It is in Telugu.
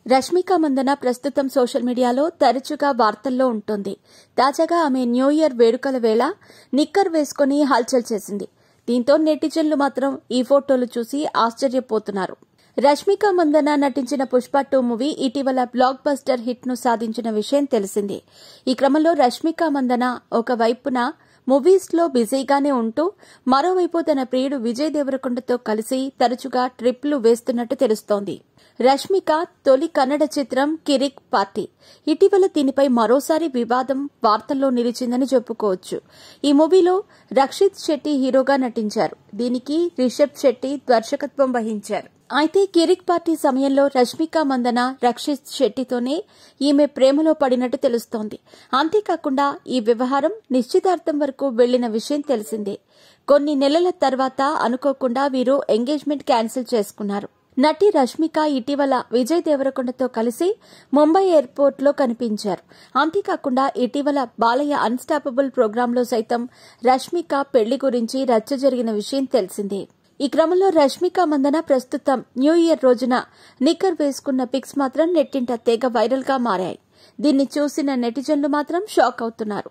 రష్మిక మందన ప్రస్తుతం సోషల్ మీడియాలో తరచుగా వార్తల్లో ఉంటుంది. తాజాగా ఆమె న్యూ ఇయర్ వేడుకల వేళ నిక్కర్ వేసుకుని హల్చల్ చేసింది. దీంతో నెటిజన్లు మాత్రం ఈ ఫోటోలు చూసి ఆశ్చర్యపోతున్నారు. రష్మిక మందన నటించిన పుష్ప 2 మూవీ ఇటీవల బ్లాక్ బస్టర్ హిట్ ను సాధించిన విషయం తెలిసిందే. ఈ క్రమంలో రష్మిక మందన ఒకవైపున మూవీస్ లో బిజీగానే ఉంటూ మరోవైపు తన ప్రియుడు విజయ్ దేవరకొండతో కలిసి తరచుగా ట్రిప్లు వేస్తున్నట్టు తెలుస్తోంది. రష్మిక తొలి కన్నడ చిత్రం కిరిక్ పార్టీ. ఇటీవల దీనిపై మరోసారి వివాదం వార్తల్లో నిలిచిందని చెప్పుకోవచ్చు. ఈ మూవీలో రక్షిత్ శెట్టి హీరోగా నటించారు. దీనికి రిషబ్ శెట్టి దర్శకత్వం వహించారు. అయితే కిరిక్ పార్టీ సమయంలో రష్మిక మందన రక్షిత్ శెట్టితోనే ఈమె ప్రేమలో పడినట్టు తెలుస్తోంది. అంతేకాకుండా ఈ వ్యవహారం నిశ్చితార్థం వరకు వెళ్లిన విషయం తెలిసిందే. కొన్ని నెలల తర్వాత అనుకోకుండా వీరు ఎంగేజ్మెంట్ క్యాన్సిల్ చేసుకున్నారు. నటి రష్మిక ఇటీవల విజయ్ దేవరకొండతో కలిసి ముంబై ఎయిర్పోర్ట్ లో కనిపించారు. అంతేకాకుండా ఇటీవల బాలయ్య అన్స్టాపబుల్ ప్రోగ్రాంలో సైతం రష్మిక పెళ్లి గురించి రచ్చ జరిగిన విషయం తెలిసిందే. ఈ క్రమంలో రష్మిక మందన ప్రస్తుతం న్యూ ఇయర్ రోజున నిక్కర్ వేసుకున్న పిక్స్ మాత్రం నెట్టింట తెగ వైరల్ గా మారాయి. దీన్ని చూసిన నెటిజన్లు మాత్రం షాక్ అవుతున్నారు.